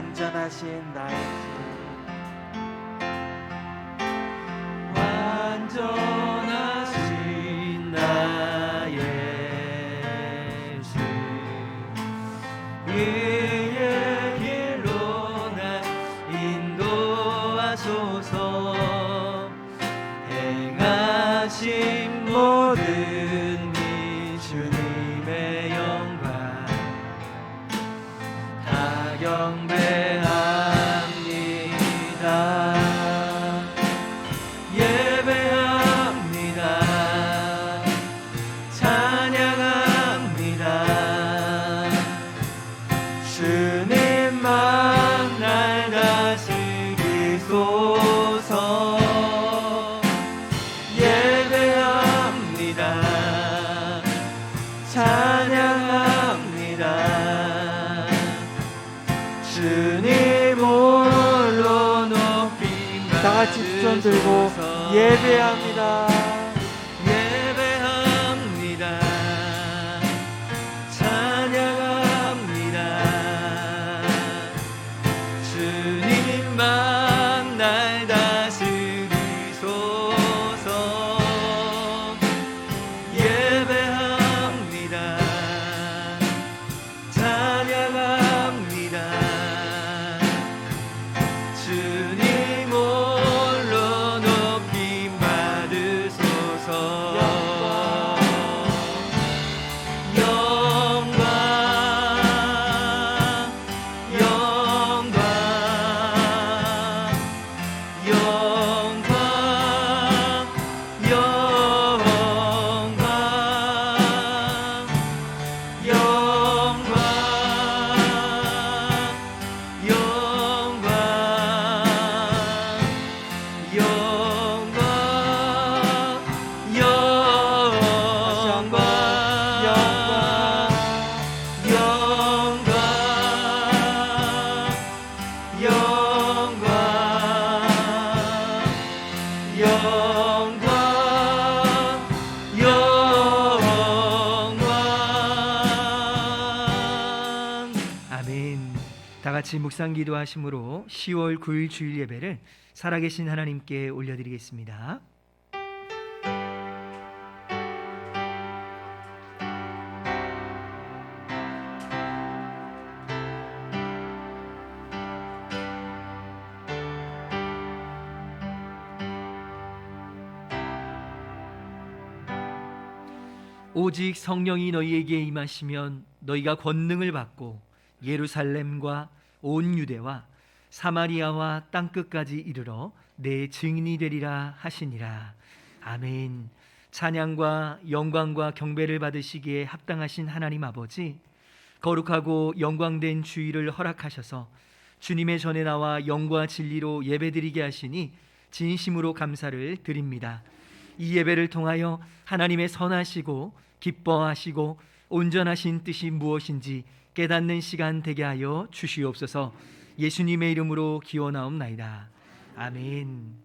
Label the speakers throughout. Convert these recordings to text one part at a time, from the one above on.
Speaker 1: 완전하신 나의 주,
Speaker 2: 완전하신 나의 주, 그의 길로 날 인도하소서. 행하신 모든 일 주님의 영광 다 경배합니다. 예배합니다. 찬양합니다. 주님만 날 다스리소서. 예배합니다. 찬양합니다. 주님 홀로 높임
Speaker 1: 다 같이 두 손 들고 예배합니다.
Speaker 2: 예배합니다. 찬양합니다. 주님만 날 다스리소서. 예배합니다. 찬양합니다. 주님 홀로 높임 받으소서. 영광, 영광, 영광, 영광, 영광, 아멘. 다 같이 묵상 기도하심으로 10월 9일 주일 예배를 살아계신 하나님께 올려드리겠습니다. 오직 성령이 너희에게 임하시면 너희가 권능을 받고 예루살렘과 온 유대와 사마리아와 땅끝까지 이르러 내 증인이 되리라 하시니라. 아멘. 찬양과 영광과 경배를 받으시기에 합당하신 하나님 아버지, 거룩하고 영광된 주일을 허락하셔서 주님의 전에 나와 영과 진리로 예배드리게 하시니 진심으로 감사를 드립니다. 이 예배를 통하여 하나님의 선하시고 기뻐하시고 온전하신 뜻이 무엇인지 깨닫는 시간 되게 하여 주시옵소서. 예수님의 이름으로 기원하옵나이다. 아멘.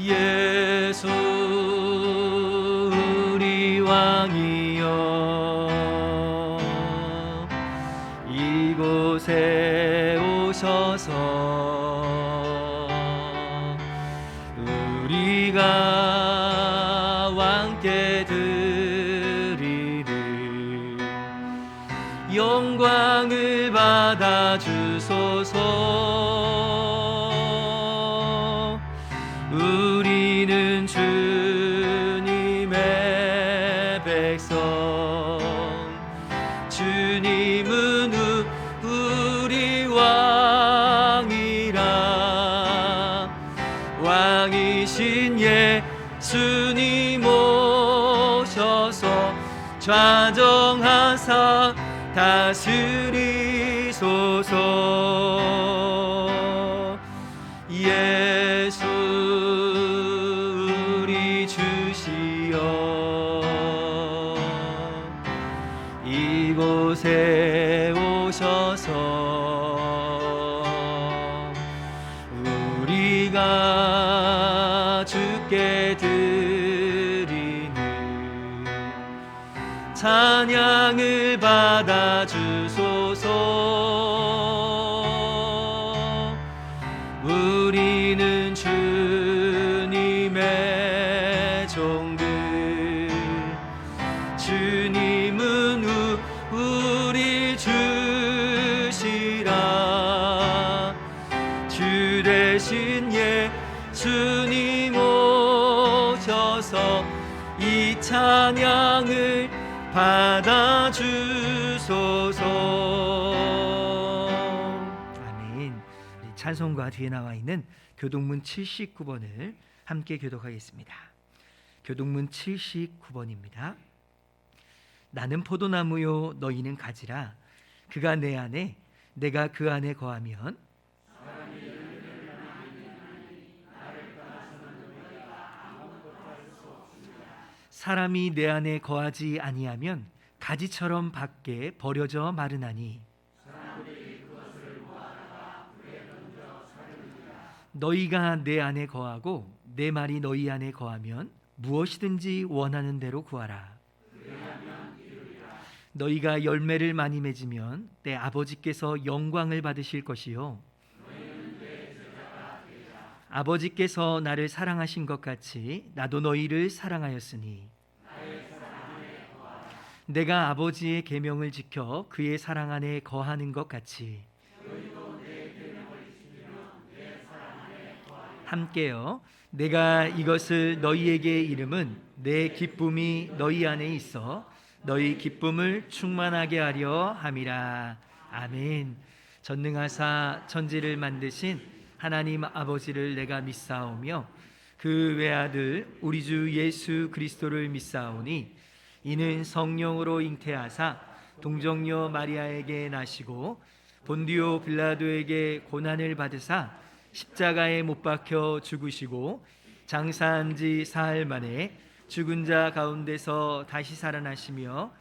Speaker 2: 예수 우리 왕이여, 이곳에 오셔서 우리가 왕께 드리는 영광을 받아 주소서. 우리는 주님의 백성, 주님은 우리 왕이라. 왕이신 예수님 오셔서 좌정하사 다스리소서. 예수 우리 주시여, 이곳에 오셔서 찬양을 받아 주소서. 우리는 주님의 종들, 주님은 우리 주시라. 주 대신 예수님 오셔서 이 찬양을 받아 주소서.
Speaker 3: 아멘. 우리 찬송가 뒤에 나와 있는 교동문 79번을 함께 교독하겠습니다. 교동문 79번입니다. 나는 포도나무요 너희는 가지라. 그가 내 안에 내가 그 안에 거하면 사람이 내 안에 거하지 아니하면 가지처럼 밖에 버려져 마르나니 너희가 내 안에 거하고 내 말이 너희 안에 거하면 무엇이든지 원하는 대로 구하라. 너희가 열매를 많이 맺으면 내 아버지께서 영광을 받으실 것이요 아버지께서 나를 사랑하신 것 같이 나도 너희를 사랑하였으니 내가 아버지의 계명을 지켜 그의 사랑 안에 거하는 것 같이 함께요. 내가 이것을 너희에게 이름은 내 기쁨이 너희 안에 있어 너희 기쁨을 충만하게 하려 함이라. 아멘. 전능하사 천지를 만드신 하나님 아버지를 내가 믿사오며 그 외아들 우리 주 예수 그리스도를 믿사오니 이는 성령으로 잉태하사 동정녀 마리아에게 나시고 본디오 빌라도에게 고난을 받으사 십자가에 못 박혀 죽으시고 장사한 지 사흘 만에 죽은 자 가운데서 다시 살아나시며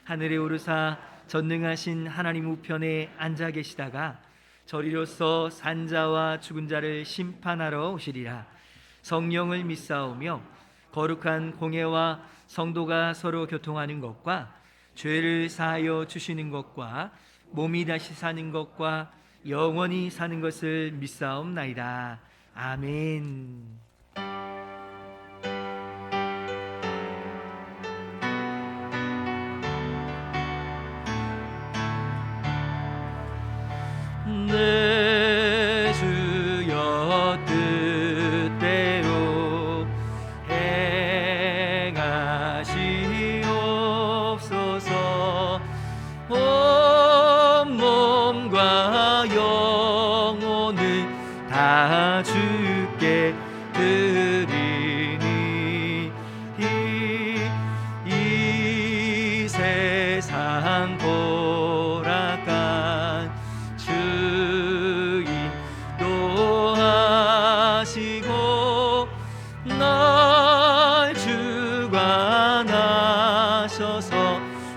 Speaker 3: 하늘에 오르사 전능하신 하나님 우편에 앉아 계시다가 저리로서 산 자와 죽은 자를 심판하러 오시리라. 성령을 믿사오며 거룩한 공회와 성도가 서로 교통하는 것과 죄를 사하여 주시는 것과 몸이 다시 사는 것과 영원히 사는 것을 믿사옵나이다. 아멘.
Speaker 2: 내 주여 뜻대로 행하시옵소서. 온 몸과 영혼을 다 주께 드리니 이 세상 보락한 주인도 하시고 날 주관하셔서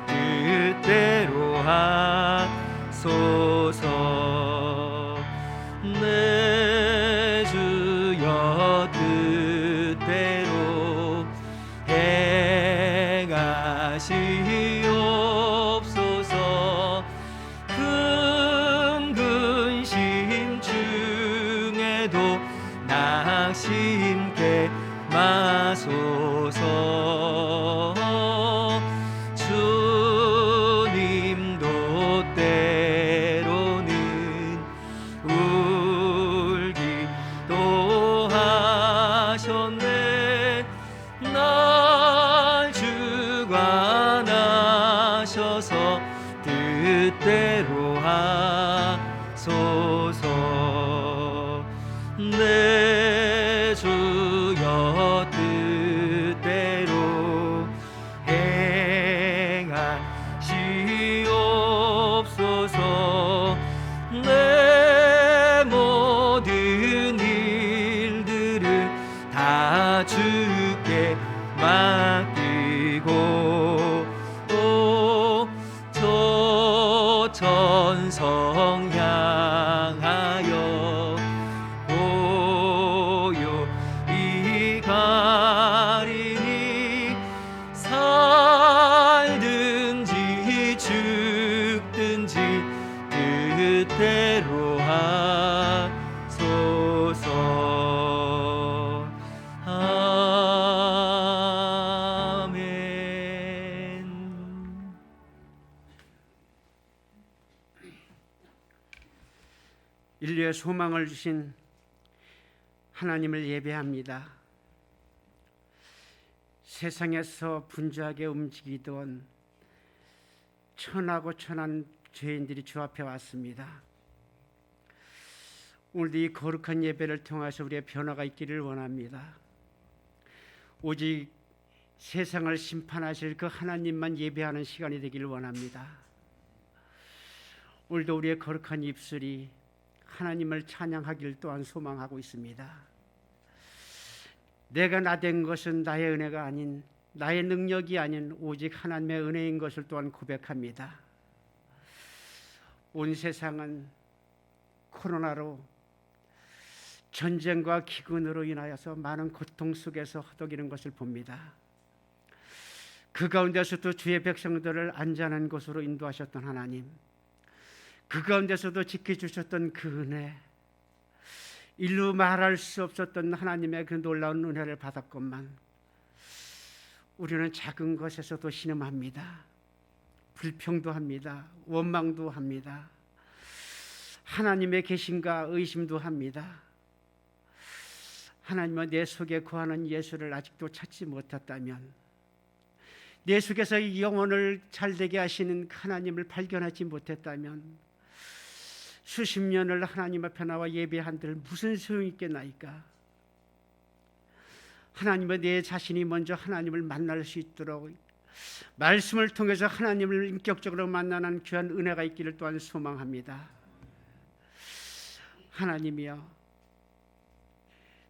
Speaker 2: 뜻대로 하소서. 내 주여 뜻대로 행하시옵소서. 큰 근심 중에도 낙심케 마소서. 주님도 때로는 울기도 하셨네. 날 주관하셔서 뜻대로 하소서. 내 주여 뜻대로 행하시옵소서. 내 모든 일들을 다 주께 맡기고 저 천성 향하여 고요히 가리니 살들
Speaker 4: 인류의 소망을 주신 하나님을 예배합니다. 세상에서 분주하게 움직이던 천하고 천한 죄인들이 주 앞에 왔습니다. 오늘도 이 거룩한 예배를 통해서 우리의 변화가 있기를 원합니다. 오직 세상을 심판하실 그 하나님만 예배하는 시간이 되기를 원합니다. 오늘도 우리의 거룩한 입술이 하나님을 찬양하기를 또한 소망하고 있습니다. 내가 나된 것은 나의 은혜가 아닌, 나의 능력이 아닌 오직 하나님의 은혜인 것을 또한 고백합니다. 온 세상은 코로나로, 전쟁과 기근으로 인하여서 많은 고통 속에서 허덕이는 것을 봅니다. 그 가운데서도 주의 백성들을 안전한 곳으로 인도하셨던 하나님, 그 가운데서도 지켜주셨던 그 은혜, 일로 말할 수 없었던 하나님의 그 놀라운 은혜를 받았건만 우리는 작은 것에서도 신음합니다. 불평도 합니다. 원망도 합니다. 하나님의 계신가 의심도 합니다. 하나님은 내 속에 거하는 예수를 아직도 찾지 못했다면, 내 속에서 이 영혼을 잘되게 하시는 하나님을 발견하지 못했다면 수십 년을 하나님 앞에 나와 예배한들 무슨 소용이 있겠나이까? 하나님은 내 자신이 먼저 하나님을 만날 수 있도록 말씀을 통해서 하나님을 인격적으로 만나는 귀한 은혜가 있기를 또한 소망합니다. 하나님이여,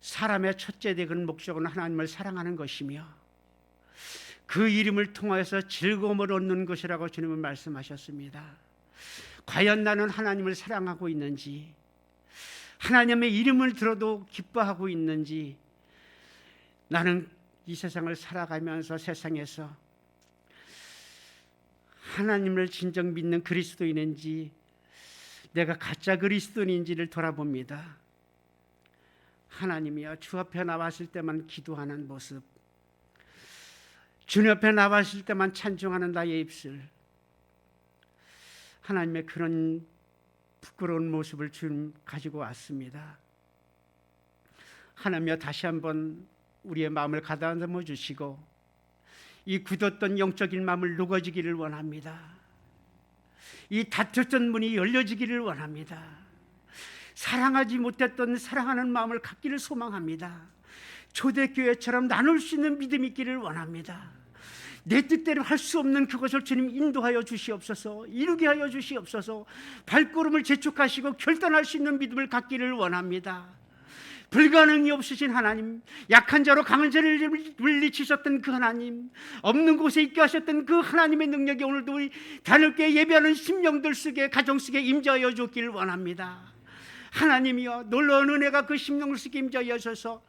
Speaker 4: 사람의 첫째 되는 목적은 하나님을 사랑하는 것이며 그 이름을 통하여서 즐거움을 얻는 것이라고 주님은 말씀하셨습니다. 과연 나는 하나님을 사랑하고 있는지, 하나님의 이름을 들어도 기뻐하고 있는지, 나는 이 세상을 살아가면서 세상에서 하나님을 진정 믿는 그리스도인인지 내가 가짜 그리스도인인지를 돌아봅니다. 하나님이여, 주 앞에 나왔을 때만 기도하는 모습, 주님 앞에 나왔을 때만 찬송하는 나의 입술, 하나님의 그런 부끄러운 모습을 주님 가지고 왔습니다. 하나님이여, 다시 한번 우리의 마음을 가다듬어 주시고 이 굳었던 영적인 마음을 녹아지기를 원합니다. 이 닫혔던 문이 열려지기를 원합니다. 사랑하지 못했던 사랑하는 마음을 갖기를 소망합니다. 초대교회처럼 나눌 수 있는 믿음이 있기를 원합니다. 내 뜻대로 할 수 없는 그것을 주님 인도하여 주시옵소서, 이루게 하여 주시옵소서. 발걸음을 재촉하시고 결단할 수 있는 믿음을 갖기를 원합니다. 불가능이 없으신 하나님, 약한 자로 강한 자를 물리치셨던 그 하나님, 없는 곳에 있게 하셨던 그 하나님의 능력이 오늘도 우리 단일교회 예배하는 심령들 속에, 가정 속에 임재하여 주기를 원합니다. 하나님이여, 놀라운 은혜가 그 심령들 속에 임재하여 주셔서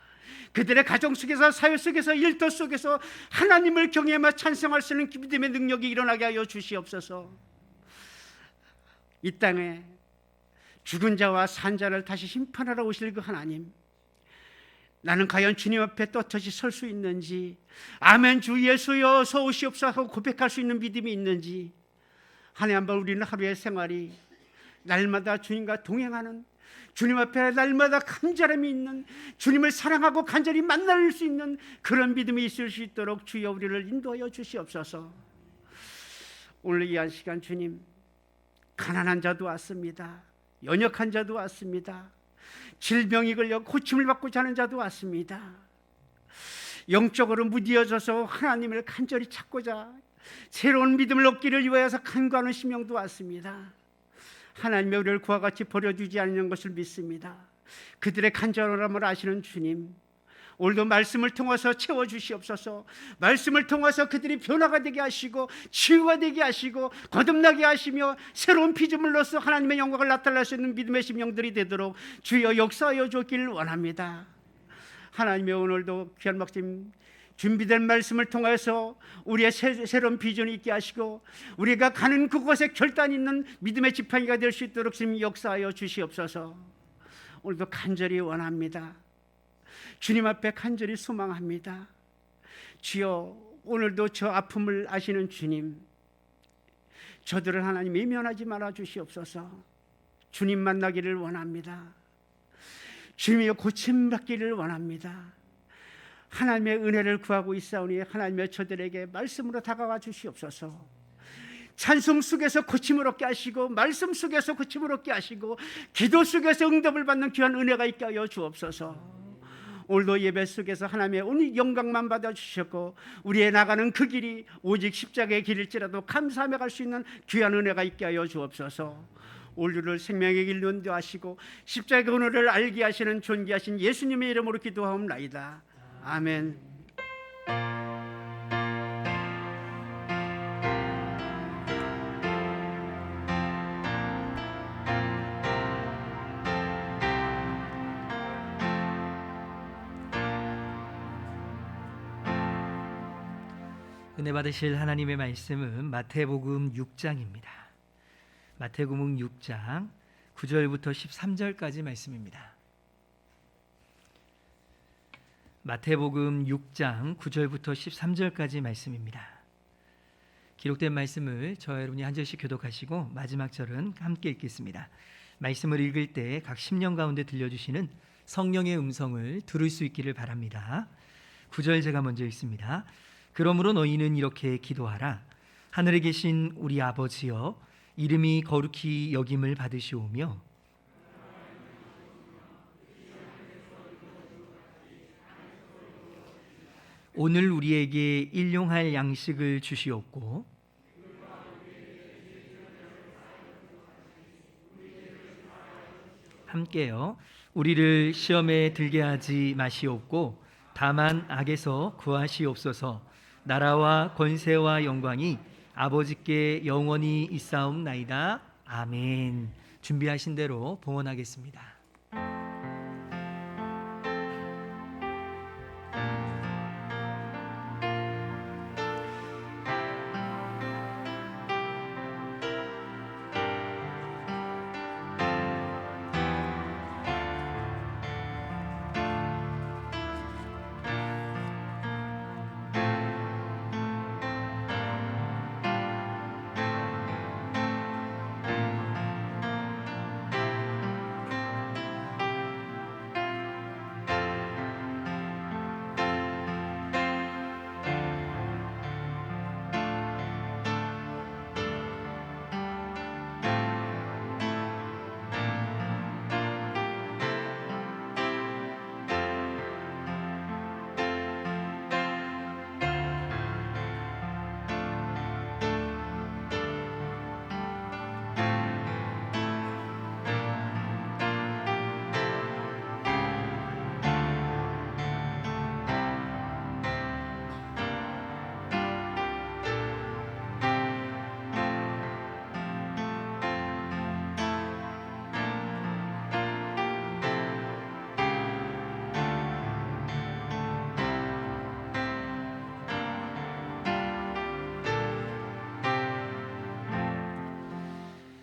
Speaker 4: 그들의 가정 속에서, 사회 속에서, 일터 속에서 하나님을 경외하며 찬송할 수 있는 믿음의 능력이 일어나게 하여 주시옵소서. 이 땅에 죽은 자와 산 자를 다시 심판하러 오실 그 하나님, 나는 과연 주님 앞에 떳떳이 설 수 있는지, 아멘 주 예수여 어서 오시옵소서 하고 고백할 수 있는 믿음이 있는지, 하나님 한번 우리는 하루의 생활이 날마다 주님과 동행하는, 주님 앞에 날마다 간절함이 있는, 주님을 사랑하고 간절히 만날 수 있는 그런 믿음이 있을 수 있도록 주여 우리를 인도하여 주시옵소서. 오늘 이 한 시간 주님, 가난한 자도 왔습니다. 연약한 자도 왔습니다. 질병이 걸려 고침을 받고자 하는 자도 왔습니다. 영적으로 무디어져서 하나님을 간절히 찾고자 새로운 믿음을 얻기를 위하여서 간구하는 심령도 왔습니다. 하나님의 우리를 그와 같이 버려주지 않는 것을 믿습니다. 그들의 간절함을 아시는 주님, 오늘도 말씀을 통해서 채워주시옵소서. 말씀을 통해서 그들이 변화가 되게 하시고 치유가 되게 하시고 거듭나게 하시며 새로운 피조물로서 하나님의 영광을 나타낼 수 있는 믿음의 심령들이 되도록 주여 역사하여 주기를 원합니다. 하나님의 오늘도 귀한 목사님 준비된 말씀을 통해서 우리의 새로운 비전이 있게 하시고 우리가 가는 그곳에 결단 있는 믿음의 지팡이가 될 수 있도록 주님 역사하여 주시옵소서. 오늘도 간절히 원합니다. 주님 앞에 간절히 소망합니다. 주여, 오늘도 저 아픔을 아시는 주님, 저들을 하나님 외면하지 말아 주시옵소서. 주님 만나기를 원합니다. 주님의 고침받기를 원합니다. 하나님의 은혜를 구하고 있사오니 하나님의 저들에게 말씀으로 다가와 주시옵소서. 찬송 속에서 고침을 얻게 하시고 말씀 속에서 고침을 얻게 하시고 기도 속에서 응답을 받는 귀한 은혜가 있게 하여 주옵소서. 오늘도 예배 속에서 하나님의 온 영광만 받아주셨고 우리의 나가는 그 길이 오직 십자가의 길일지라도 감사하며 갈 수 있는 귀한 은혜가 있게 하여 주옵소서. 오늘을 생명의 길로 인도하시고 십자가의 은혜를 알게 하시는 존귀하신 예수님의 이름으로 기도하옵나이다. 아멘.
Speaker 3: 은혜 받으실 하나님의 말씀은 마태복음 6장입니다. 마태복음 6장 9절부터 13절까지 말씀입니다. 마태복음 6장 9절부터 13절까지 말씀입니다. 기록된 말씀을 저와 여러분이 한 절씩 교독하시고 마지막 절은 함께 읽겠습니다. 말씀을 읽을 때 각 심령 가운데 들려주시는 성령의 음성을 들을 수 있기를 바랍니다. 9절 제가 먼저 읽습니다. 그러므로 너희는 이렇게 기도하라. 하늘에 계신 우리 아버지여, 이름이 거룩히 여김을 받으시오며 오늘 우리에게 일용할 양식을 주시옵고 함께요. 우리를 시험에 들게 하지 마시옵고 다만 악에서 구하시옵소서. 나라와 권세와 영광이 아버지께 영원히 있사옵나이다. 아멘. 준비하신 대로 봉헌하겠습니다.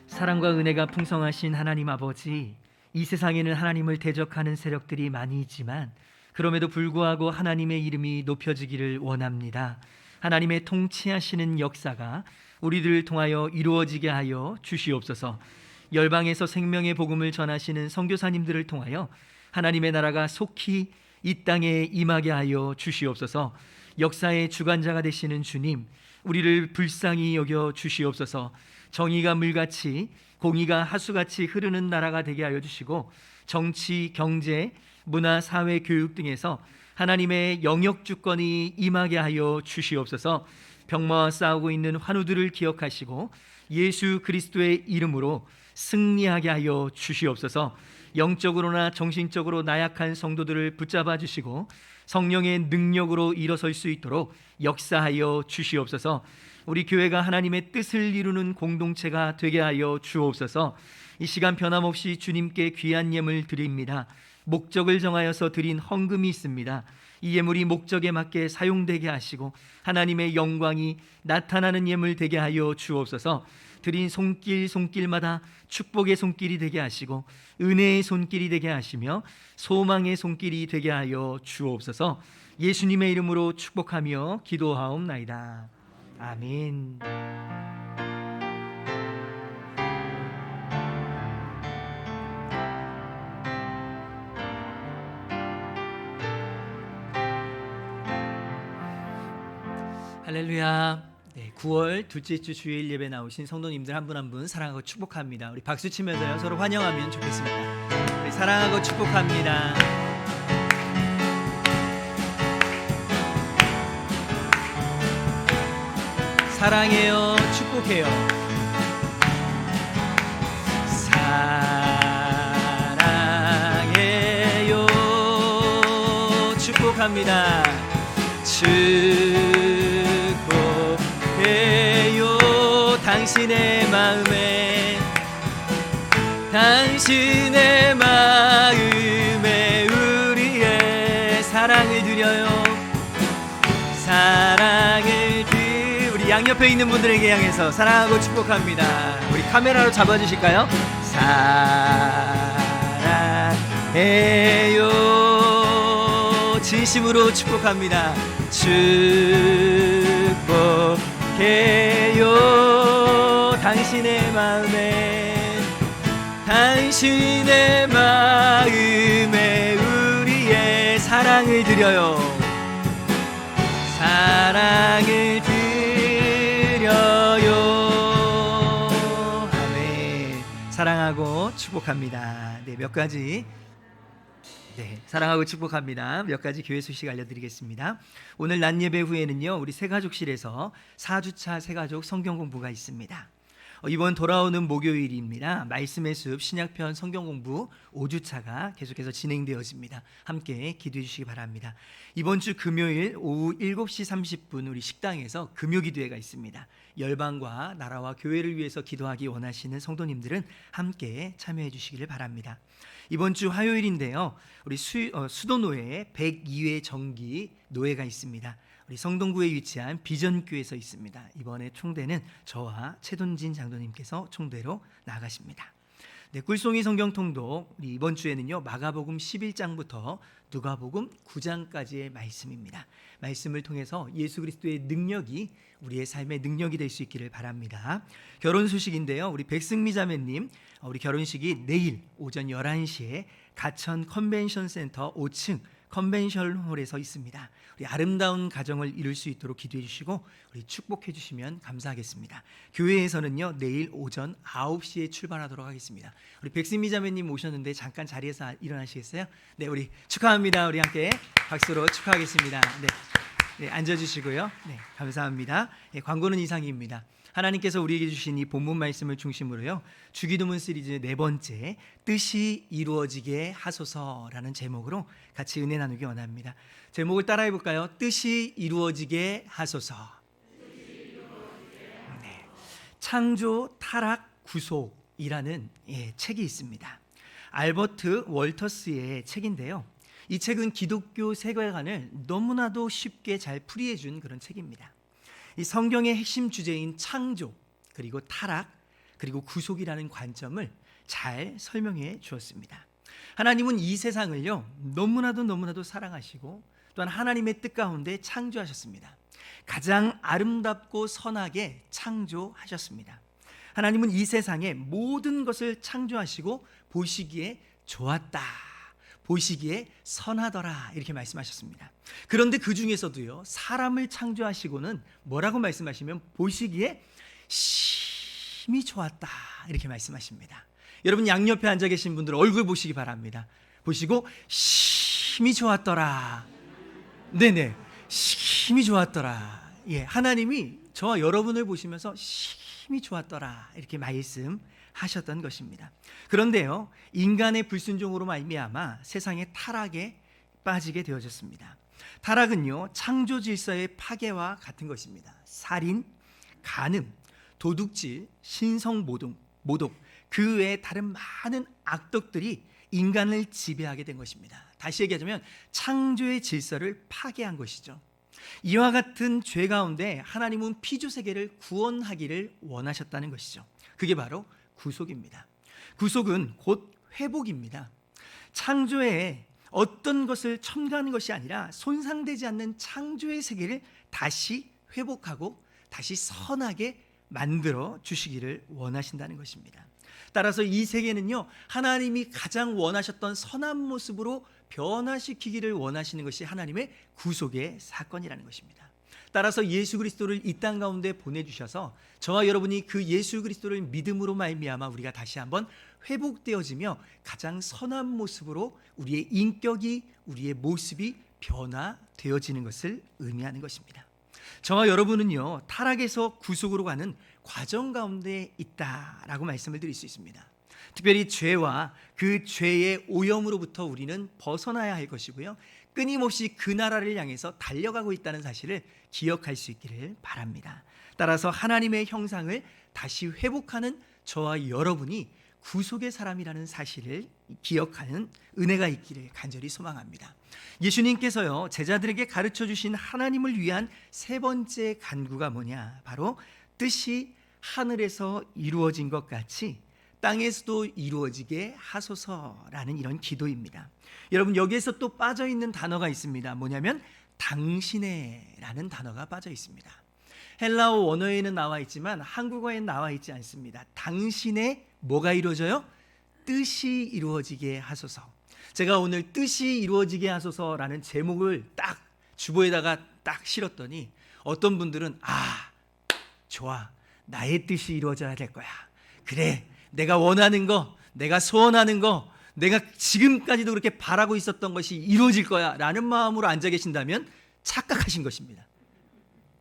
Speaker 3: 사랑과 은혜가 풍성하신 하나님 아버지, 이 세상에는 하나님을 대적하는 세력들이 많이 있지만 그럼에도 불구하고 하나님의 이름이 높여지기를 원합니다. 하나님의 통치하시는 역사가 우리들을 통하여 이루어지게 하여 주시옵소서. 열방에서 생명의 복음을 전하시는 선교사님들을 통하여 하나님의 나라가 속히 이 땅에 임하게 하여 주시옵소서. 역사의 주관자가 되시는 주님, 우리를 불쌍히 여겨 주시옵소서. 정의가 물같이 공의가 하수같이 흐르는 나라가 되게 하여 주시고 정치, 경제, 문화, 사회, 교육 등에서 하나님의 영역 주권이 임하게 하여 주시옵소서. 병마와 싸우고 있는 환우들을 기억하시고 예수 그리스도의 이름으로 승리하게 하여 주시옵소서. 영적으로나 정신적으로 나약한 성도들을 붙잡아 주시고 성령의 능력으로 일어설 수 있도록 역사하여 주시옵소서. 우리 교회가 하나님의 뜻을 이루는 공동체가 되게 하여 주옵소서. 이 시간 변함없이 주님께 귀한 예물 드립니다. 목적을 정하여서 드린 헌금이 있습니다. 이 예물이 목적에 맞게 사용되게 하시고 하나님의 영광이 나타나는 예물 되게 하여 주옵소서. 드린 손길마다 축복의 손길이 되게 하시고 은혜의 손길이 되게 하시며 소망의 손길이 되게 하여 주옵소서. 예수님의 이름으로 축복하며 기도하옵나이다. 아멘. 할렐루야. 네, 9월 둘째 주 주일 예배 나오신 성도님들 한 분 한 분 사랑하고 축복합니다. 우리 박수 치면서요 서로 환영하면 좋겠습니다. 우리 사랑하고 축복합니다. 사랑해요, 축복해요. 사랑해요, 축복합니다. 축복해요. 당신의 마음에 우리의 사랑을 드려요. 우리 양옆에 있는 분들에게 향해서 사랑하고 축복합니다. 우리 카메라로 잡아주실까요? 사랑해요. 진심으로 축복합니다. 축복해요. 당신의 마음에 우리의 사랑을 드려요. 사랑을 드려요. 아멘. 사랑하고 축복합니다. 네, 몇 가지. 네, 사랑하고 축복합니다. 몇 가지 교회 소식 알려드리겠습니다. 오늘 낮 예배 후에는요, 우리 새가족실에서 4주차 새가족 성경 공부가 있습니다. 이번 돌아오는 목요일입니다. 말씀의 숲 신약편 성경 공부 5주차가 계속해서 진행되어집니다. 함께 기도해 주시기 바랍니다. 이번 주 금요일 오후 7시 30분 우리 식당에서 금요기도회가 있습니다. 열방과 나라와 교회를 위해서 기도하기 원하시는 성도님들은 함께 참여해 주시기를 바랍니다. 이번 주 화요일인데요, 우리 수도노회에 102회 정기 노회가 있습니다. 우리 성동구에 위치한 비전교회에서 있습니다. 이번에 총대는 저와 최돈진 장로님께서 총대로 나가십니다. 네, 꿀송이 성경통독 우리 이번 주에는요, 마가복음 11장부터 누가복음 9장까지의 말씀입니다. 말씀을 통해서 예수 그리스도의 능력이 우리의 삶의 능력이 될 수 있기를 바랍니다. 결혼 소식인데요, 우리 백승미 자매님 우리 결혼식이 내일 오전 11시에 가천 컨벤션 센터 5층 컨벤션홀에서 있습니다. 우리 아름다운 가정을 이룰 수 있도록 기도해 주시고 우리 축복해 주시면 감사하겠습니다. 교회에서는요, 내일 오전 9시에 출발하도록 하겠습니다. 우리 백승미 자매님 오셨는데 잠깐 자리에서 일어나시겠어요? 네, 우리 축하합니다. 우리 함께 박수로 축하하겠습니다. 네, 앉아주시고요. 네, 감사합니다. 네, 광고는 이상입니다. 하나님께서 우리에게 주신 이 본문 말씀을 중심으로요, 주기도문 시리즈 4번째 뜻이 이루어지게 하소서라는 제목으로 같이 은혜 나누기 원합니다. 제목을 따라해 볼까요? 뜻이 이루어지게 하소서. 네. 창조, 타락, 구속이라는 책이 있습니다. 알버트 월터스의 책인데요, 이 책은 기독교 세계관을 너무나도 쉽게 잘 풀이해 준 그런 책입니다. 이 성경의 핵심 주제인 창조, 그리고 타락, 그리고 구속이라는 관점을 잘 설명해 주었습니다. 하나님은 이 세상을요, 너무나도 사랑하시고 또한 하나님의 뜻 가운데 창조하셨습니다. 가장 아름답고 선하게 창조하셨습니다. 하나님은 이 세상의 모든 것을 창조하시고 보시기에 좋았다, 보시기에 선하더라, 이렇게 말씀하셨습니다. 그런데 그 중에서도요, 사람을 창조하시고는 뭐라고 말씀하시면 보시기에 심히 좋았다, 이렇게 말씀하십니다. 여러분 양옆에 앉아 계신 분들 얼굴 보시기 바랍니다. 보시고 심히 좋았더라. 네네, 심히 좋았더라. 예, 하나님이 저와 여러분을 보시면서 심히 좋았더라, 이렇게 말씀하셨던 것입니다. 그런데요, 인간의 불순종으로 말미암아 세상의 타락에 빠지게 되어졌습니다. 타락은요, 창조 질서의 파괴와 같은 것입니다. 살인, 간음, 도둑질, 신성모독, 그 외에 다른 많은 악덕들이 인간을 지배하게 된 것입니다. 다시 얘기하자면 창조의 질서를 파괴한 것이죠. 이와 같은 죄 가운데 하나님은 피조세계를 구원하기를 원하셨다는 것이죠. 그게 바로 구속입니다. 구속은 곧 회복입니다. 창조에 어떤 것을 첨가하는 것이 아니라 손상되지 않는 창조의 세계를 다시 회복하고 다시 선하게 만들어 주시기를 원하신다는 것입니다. 따라서 이 세계는요, 하나님이 가장 원하셨던 선한 모습으로 변화시키기를 원하시는 것이 하나님의 구속의 사건이라는 것입니다. 따라서 예수 그리스도를 이 땅 가운데 보내주셔서 저와 여러분이 그 예수 그리스도를 믿음으로 말미암아 우리가 다시 한번 회복되어지며 가장 선한 모습으로 우리의 인격이, 우리의 모습이 변화되어지는 것을 의미하는 것입니다. 저와 여러분은요, 타락에서 구속으로 가는 과정 가운데 있다라고 말씀을 드릴 수 있습니다. 특별히 죄와 그 죄의 오염으로부터 우리는 벗어나야 할 것이고요, 끊임없이 그 나라를 향해서 달려가고 있다는 사실을 기억할 수 있기를 바랍니다. 따라서 하나님의 형상을 다시 회복하는 저와 여러분이 구속의 사람이라는 사실을 기억하는 은혜가 있기를 간절히 소망합니다. 예수님께서요, 제자들에게 가르쳐 주신 하나님을 위한 세 번째 간구가 뭐냐? 바로 뜻이 하늘에서 이루어진 것 같이 땅에서도 이루어지게 하소서라는 이런 기도입니다. 여러분, 여기에서 또 빠져 있는 단어가 있습니다. 뭐냐면 당신의라는 단어가 빠져 있습니다. 헬라어 원어에는 나와 있지만 한국어에는 나와 있지 않습니다. 당신의 뭐가 이루어져요? 뜻이 이루어지게 하소서. 제가 오늘 뜻이 이루어지게 하소서라는 제목을 딱 주보에다가 딱 실었더니 어떤 분들은 좋아, 나의 뜻이 이루어져야 될 거야. 그래, 내가 원하는 거, 내가 소원하는 거, 내가 지금까지도 그렇게 바라고 있었던 것이 이루어질 거야 라는 마음으로 앉아 계신다면 착각하신 것입니다.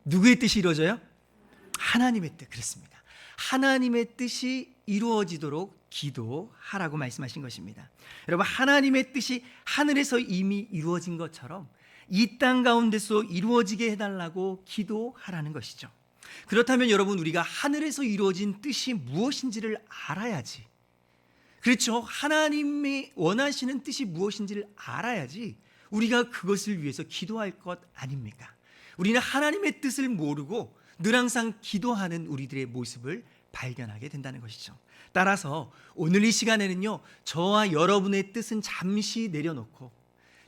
Speaker 3: 누구의 뜻이 이루어져요? 하나님의 뜻. 그렇습니다. 하나님의 뜻이 이루어지도록 기도하라고 말씀하신 것입니다. 여러분, 하나님의 뜻이 하늘에서 이미 이루어진 것처럼 이 땅 가운데서 이루어지게 해달라고 기도하라는 것이죠. 그렇다면 여러분, 우리가 하늘에서 이루어진 뜻이 무엇인지를 알아야지. 그렇죠. 하나님이 원하시는 뜻이 무엇인지를 알아야지 우리가 그것을 위해서 기도할 것 아닙니까? 우리는 하나님의 뜻을 모르고 늘 항상 기도하는 우리들의 모습을 발견하게 된다는 것이죠. 따라서 오늘 이 시간에는요, 저와 여러분의 뜻은 잠시 내려놓고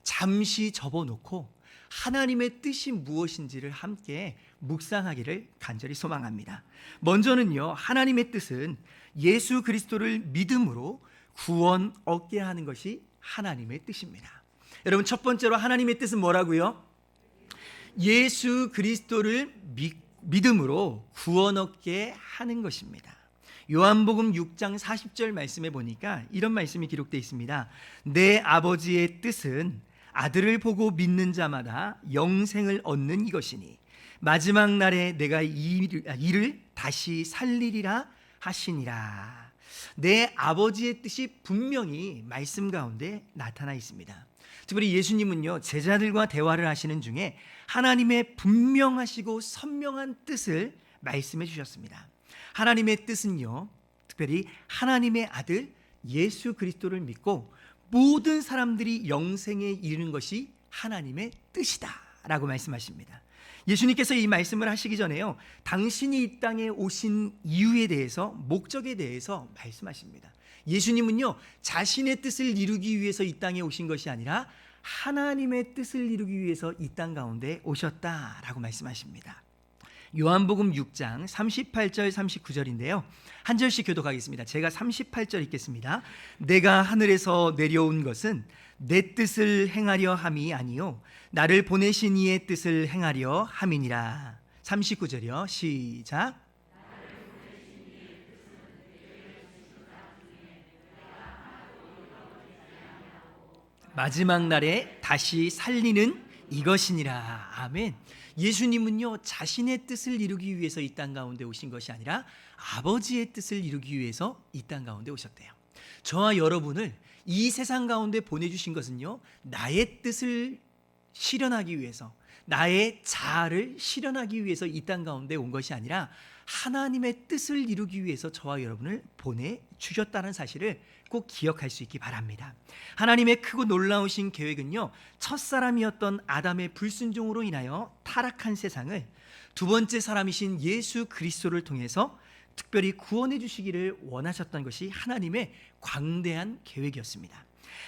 Speaker 3: 잠시 접어놓고 하나님의 뜻이 무엇인지를 함께 묵상하기를 간절히 소망합니다. 먼저는요, 하나님의 뜻은 예수 그리스도를 믿음으로 구원 얻게 하는 것이 하나님의 뜻입니다. 여러분, 첫 번째로 하나님의 뜻은 뭐라고요? 예수 그리스도를 믿음으로 구원 얻게 하는 것입니다. 요한복음 6장 40절 말씀에 보니까 이런 말씀이 기록되어 있습니다. 내 아버지의 뜻은 아들을 보고 믿는 자마다 영생을 얻는 이것이니 마지막 날에 내가 이를 다시 살리리라 하시니라. 내 아버지의 뜻이 분명히 말씀 가운데 나타나 있습니다. 특별히 예수님은요, 제자들과 대화를 하시는 중에 하나님의 분명하시고 선명한 뜻을 말씀해 주셨습니다. 하나님의 뜻은요, 특별히 하나님의 아들 예수 그리스도를 믿고 모든 사람들이 영생에 이르는 것이 하나님의 뜻이다 라고 말씀하십니다. 예수님께서 이 말씀을 하시기 전에요, 당신이 이 땅에 오신 이유에 대해서, 목적에 대해서 말씀하십니다. 예수님은요, 자신의 뜻을 이루기 위해서 이 땅에 오신 것이 아니라 하나님의 뜻을 이루기 위해서 이 땅 가운데 오셨다라고 말씀하십니다. 요한복음 6장 38절 39절인데요. 한 절씩 교독하겠습니다. 제가 38절 읽겠습니다. 내가 하늘에서 내려온 것은 내 뜻을 행하려 함이 아니요 나를 보내신 이의 뜻을 행하려 함이니라. 39절이요. 시작. 마지막 날에 다시 살리는 이것이니라. 아멘. 예수님은요, 자신의 뜻을 이루기 위해서 이 땅 가운데 오신 것이 아니라 아버지의 뜻을 이루기 위해서 이 땅 가운데 오셨대요. 저와 여러분을 이 세상 가운데 보내주신 것은요, 나의 뜻을 실현하기 위해서, 나의 자아를 실현하기 위해서 이 땅 가운데 온 것이 아니라 하나님의 뜻을 이루기 위해서 저와 여러분을 보내주셨다는 사실을 꼭 기억할 수 있기 바랍니다. 하나님의 크고 놀라우신 계획은요, 첫사람이었던 아담의 불순종으로 인하여 타락한 세상을 두 번째 사람이신 예수 그리스도를 통해서 특별히 구원해 주시기를 원하셨던 것이 하나님의 광대한 계획이었습니다.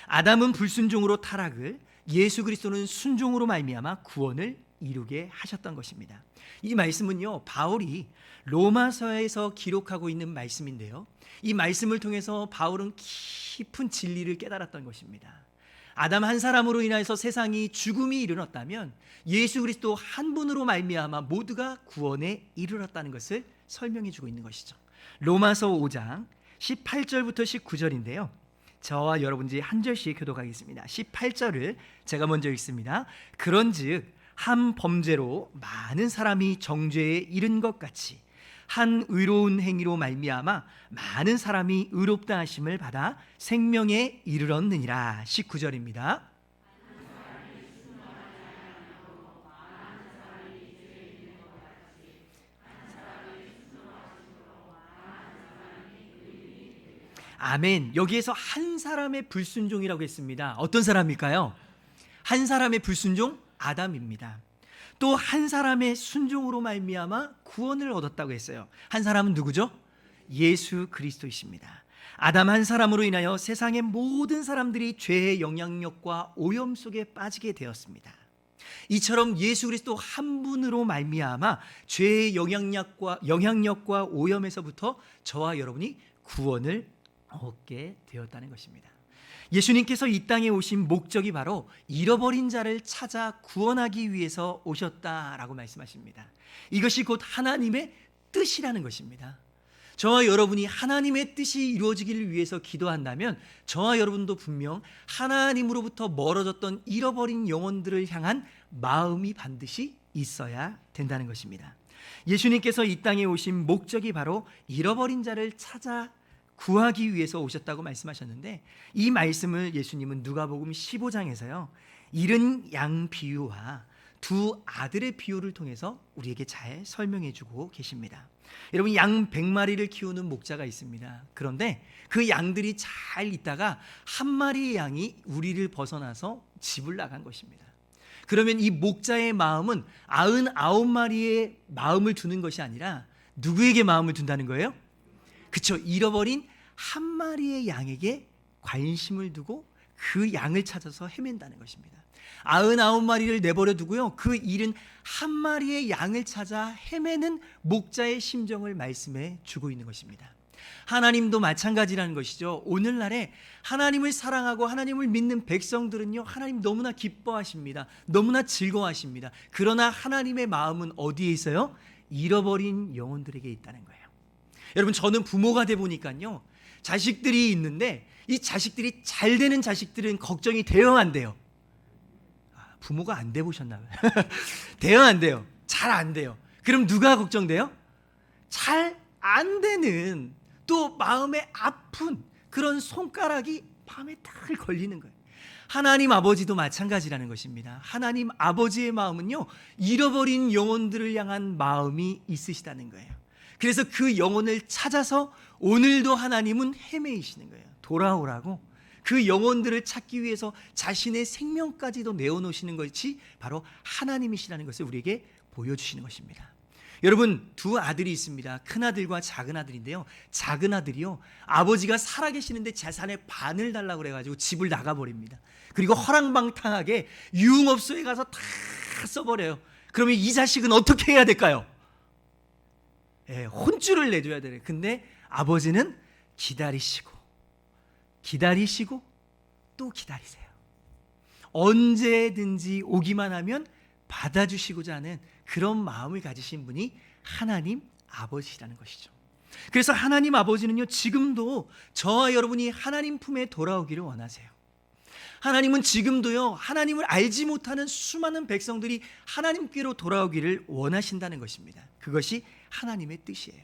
Speaker 3: 아담은 불순종으로 타락을, 예수 그리스도는 순종으로 말미암아 구원을 이루게 하셨던 것입니다. 이 말씀은요, 바울이 로마서에서 기록하고 있는 말씀인데요, 이 말씀을 통해서 바울은 깊은 진리를 깨달았던 것입니다. 아담 한 사람으로 인해서 세상이 죽음이 이르렀다면 예수 그리스도 한 분으로 말미암아 모두가 구원에 이르렀다는 것을 설명해 주고 있는 것이죠. 로마서 5장 18절부터 19절인데요. 저와 여러분들이 한 절씩 교독하겠습니다. 18절을 제가 먼저 읽습니다. 그런즉 한 범죄로 많은 사람이 정죄에 이른 것 같이 한 의로운 행위로 말미암아 많은 사람이 의롭다 하심을 받아 생명에 이르렀느니라. 19절입니다. 아멘. 여기에서 한 사람의 불순종이라고 했습니다. 어떤 사람일까요? 한 사람의 불순종? 아담입니다. 또 한 사람의 순종으로 말미암아 구원을 얻었다고 했어요. 한 사람은 누구죠? 예수 그리스도이십니다. 아담 한 사람으로 인하여 세상의 모든 사람들이 죄의 영향력과 오염 속에 빠지게 되었습니다. 이처럼 예수 그리스도 한 분으로 말미암아 죄의 영향력과 오염에서부터 저와 여러분이 구원을 얻게 되었다는 것입니다. 예수님께서 이 땅에 오신 목적이 바로 잃어버린 자를 찾아 구원하기 위해서 오셨다라고 말씀하십니다. 이것이 곧 하나님의 뜻이라는 것입니다. 저와 여러분이 하나님의 뜻이 이루어지기를 위해서 기도한다면 저와 여러분도 분명 하나님으로부터 멀어졌던 잃어버린 영혼들을 향한 마음이 반드시 있어야 된다는 것입니다. 예수님께서 이 땅에 오신 목적이 바로 잃어버린 자를 찾아 구하기 위해서 오셨다고 말씀하셨는데, 이 말씀을 예수님은 누가복음 15장에서요 잃은 양 비유와 두 아들의 비유를 통해서 우리에게 잘 설명해 주고 계십니다. 여러분, 양 100마리를 키우는 목자가 있습니다. 그런데 그 양들이 잘 있다가 한 마리의 양이 우리를 벗어나서 집을 나간 것입니다. 그러면 이 목자의 마음은 99마리의 마음을 두는 것이 아니라 누구에게 마음을 둔다는 거예요? 그렇죠. 잃어버린 한 마리의 양에게 관심을 두고 그 양을 찾아서 헤맨다는 것입니다. 99마리를 내버려 두고요, 그 잃은 한 마리의 양을 찾아 헤매는 목자의 심정을 말씀해 주고 있는 것입니다. 하나님도 마찬가지라는 것이죠. 오늘날에 하나님을 사랑하고 하나님을 믿는 백성들은요, 하나님 너무나 기뻐하십니다. 너무나 즐거워하십니다. 그러나 하나님의 마음은 어디에 있어요? 잃어버린 영혼들에게 있다는 거예요. 여러분, 저는 부모가 돼 보니까요, 자식들이 있는데 이 자식들이 잘 되는 자식들은 걱정이 돼요, 안 돼요? 부모가 안 돼 보셨나 봐요. 돼요, 안 돼요? 잘 안 돼요. 그럼 누가 걱정돼요? 잘 안 되는, 또 마음에 아픈 그런 손가락이 밤에 딱 걸리는 거예요. 하나님 아버지도 마찬가지라는 것입니다. 하나님 아버지의 마음은요, 잃어버린 영혼들을 향한 마음이 있으시다는 거예요. 그래서 그 영혼을 찾아서 오늘도 하나님은 헤매이시는 거예요. 돌아오라고 그 영혼들을 찾기 위해서 자신의 생명까지도 내어놓으시는 것이 바로 하나님이시라는 것을 우리에게 보여주시는 것입니다. 여러분, 두 아들이 있습니다. 큰 아들과 작은 아들인데요, 작은 아들이요, 아버지가 살아계시는데 재산의 반을 달라고 그래가지고 집을 나가버립니다. 그리고 허랑방탕하게 유흥업소에 가서 다 써버려요. 그러면 이 자식은 어떻게 해야 될까요? 혼쭐을 내줘야 되는. 근데 아버지는 기다리시고 또 기다리세요. 언제든지 오기만 하면 받아주시고자 하는 그런 마음을 가지신 분이 하나님 아버지라는 것이죠. 그래서 하나님 아버지는요, 지금도 저와 여러분이 하나님 품에 돌아오기를 원하세요. 하나님은 지금도요, 하나님을 알지 못하는 수많은 백성들이 하나님께로 돌아오기를 원하신다는 것입니다. 그것이 하나님의 뜻이에요.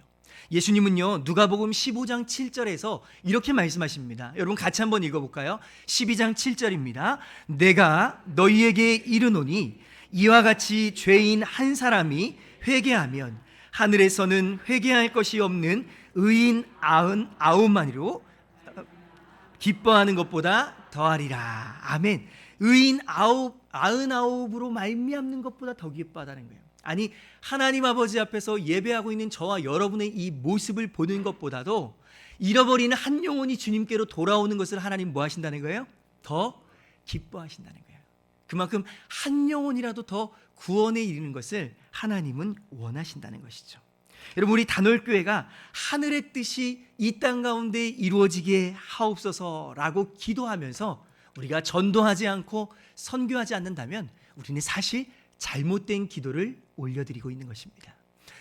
Speaker 3: 예수님은요, 누가복음 15장 7절에서 이렇게 말씀하십니다. 여러분 같이 한번 읽어볼까요? 12장 7절입니다. 내가 너희에게 이르노니 이와 같이 죄인 한 사람이 회개하면 하늘에서는 회개할 것이 없는 의인 99만이로 기뻐하는 것보다 더하리라. 아멘. 의인 99으로 말미암는 것보다 더 기뻐하다는 거예요. 아니, 하나님 아버지 앞에서 예배하고 있는 저와 여러분의 이 모습을 보는 것보다도 잃어버리는 한 영혼이 주님께로 돌아오는 것을 하나님 뭐 하신다는 거예요? 더 기뻐하신다는 거예요. 그만큼 한 영혼이라도 더 구원에 이르는 것을 하나님은 원하신다는 것이죠. 여러분, 우리 단월교회가 하늘의 뜻이 이 땅 가운데 이루어지게 하옵소서라고 기도하면서 우리가 전도하지 않고 선교하지 않는다면 우리는 사실 잘못된 기도를 올려드리고 있는 것입니다.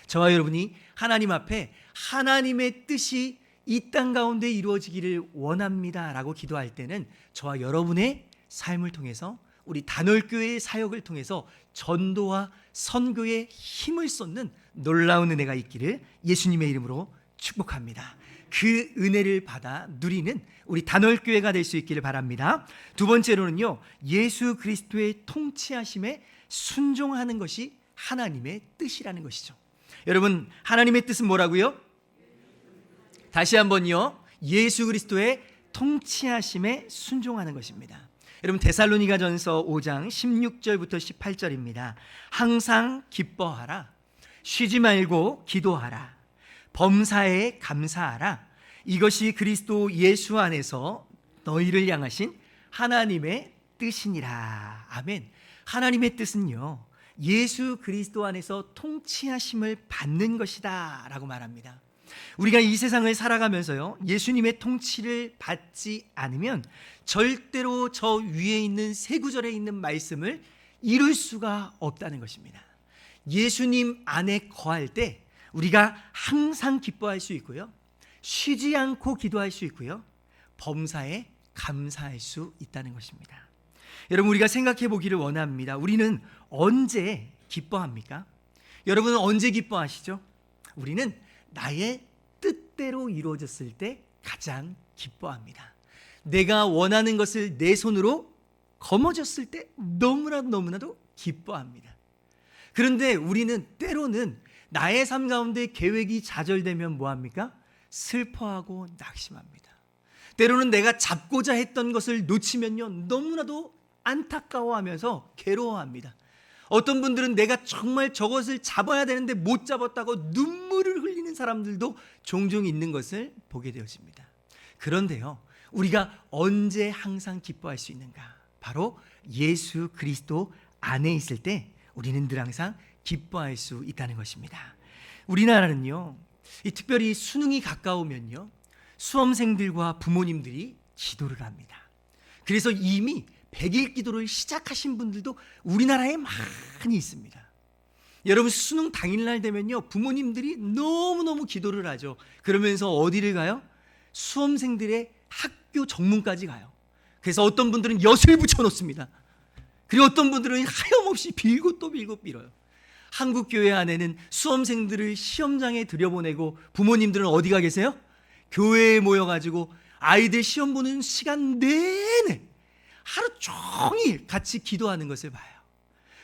Speaker 3: 저와 여러분이 하나님 앞에 하나님의 뜻이 이 땅 가운데 이루어지기를 원합니다 라고 기도할 때는 저와 여러분의 삶을 통해서 우리 단월교회의 사역을 통해서 전도와 선교에 힘을 쏟는 놀라운 은혜가 있기를 예수님의 이름으로 축복합니다. 그 은혜를 받아 누리는 우리 단월교회가 될 수 있기를 바랍니다. 두 번째로는요, 예수 그리스도의 통치하심에 순종하는 것이 하나님의 뜻이라는 것이죠. 여러분, 하나님의 뜻은 뭐라고요? 다시 한번요, 예수 그리스도의 통치하심에 순종하는 것입니다. 여러분, 데살로니가전서 5장 16절부터 18절입니다. 항상 기뻐하라, 쉬지 말고 기도하라, 범사에 감사하라, 이것이 그리스도 예수 안에서 너희를 향하신 하나님의 뜻이니라. 아멘. 하나님의 뜻은요, 예수 그리스도 안에서 통치하심을 받는 것이다 라고 말합니다. 우리가 이 세상을 살아가면서요, 예수님의 통치를 받지 않으면 절대로 저 위에 있는 세 구절에 있는 말씀을 이룰 수가 없다는 것입니다. 예수님 안에 거할 때 우리가 항상 기뻐할 수 있고요, 쉬지 않고 기도할 수 있고요, 범사에 감사할 수 있다는 것입니다. 여러분, 우리가 생각해 보기를 원합니다. 우리는 언제 기뻐합니까? 여러분은 언제 기뻐하시죠? 우리는 나의 뜻대로 이루어졌을 때 가장 기뻐합니다. 내가 원하는 것을 내 손으로 거머쥐었을 때 너무나도 기뻐합니다. 그런데 우리는 때로는 나의 삶 가운데 계획이 좌절되면 뭐합니까? 슬퍼하고 낙심합니다. 때로는 내가 잡고자 했던 것을 놓치면요, 너무나도 안타까워하면서 괴로워합니다. 어떤 분들은 내가 정말 저것을 잡아야 되는데 못 잡았다고 눈물을 흘리는 사람들도 종종 있는 것을 보게 되어집니다. 그런데요, 우리가 언제 항상 기뻐할 수 있는가? 바로 예수 그리스도 안에 있을 때 우리는 늘 항상 기뻐할 수 있다는 것입니다. 우리나라는요, 특별히 수능이 가까우면요, 수험생들과 부모님들이 기도를 합니다. 그래서 이미 100일 기도를 시작하신 분들도 우리나라에 많이 있습니다. 여러분, 수능 당일날 되면요, 부모님들이 너무너무 기도를 하죠. 그러면서 어디를 가요? 수험생들의 학교 정문까지 가요. 그래서 어떤 분들은 엿을 붙여놓습니다. 그리고 어떤 분들은 하염없이 빌고 또 빌고 빌어요. 한국교회 안에는 수험생들을 시험장에 들여보내고 부모님들은 어디 가 계세요? 교회에 모여가지고 아이들 시험 보는 시간 내내 하루 종일 같이 기도하는 것을 봐요.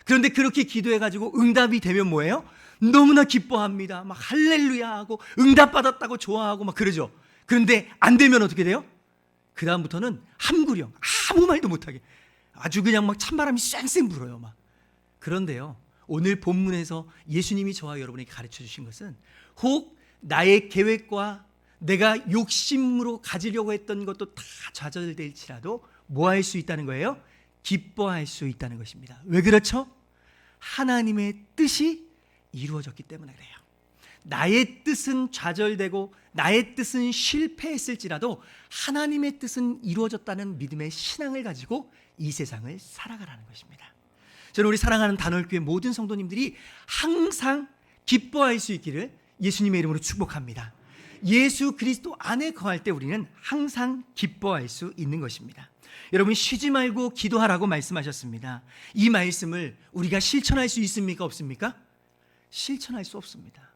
Speaker 3: 그런데 그렇게 기도해가지고 응답이 되면 뭐예요? 너무나 기뻐합니다. 막 할렐루야 하고 응답받았다고 좋아하고 막 그러죠. 그런데 안 되면 어떻게 돼요? 그 다음부터는 함구령, 아무 말도 못하게 아주 그냥 막 찬바람이 쌩쌩 불어요 막. 그런데요, 오늘 본문에서 예수님이 저와 여러분에게 가르쳐 주신 것은 혹 나의 계획과 내가 욕심으로 가지려고 했던 것도 다 좌절될지라도 뭐 할 수 있다는 거예요? 기뻐할 수 있다는 것입니다. 왜 그렇죠? 하나님의 뜻이 이루어졌기 때문에 그래요. 나의 뜻은 좌절되고 나의 뜻은 실패했을지라도 하나님의 뜻은 이루어졌다는 믿음의 신앙을 가지고 이 세상을 살아가라는 것입니다. 저는 우리 사랑하는 단월교회 모든 성도님들이 항상 기뻐할 수 있기를 예수님의 이름으로 축복합니다. 예수 그리스도 안에 거할 때 우리는 항상 기뻐할 수 있는 것입니다. 여러분, 쉬지 말고 기도하라고 말씀하셨습니다. 이 말씀을 우리가 실천할 수 있습니까? 없습니까? 실천할 수 없습니다.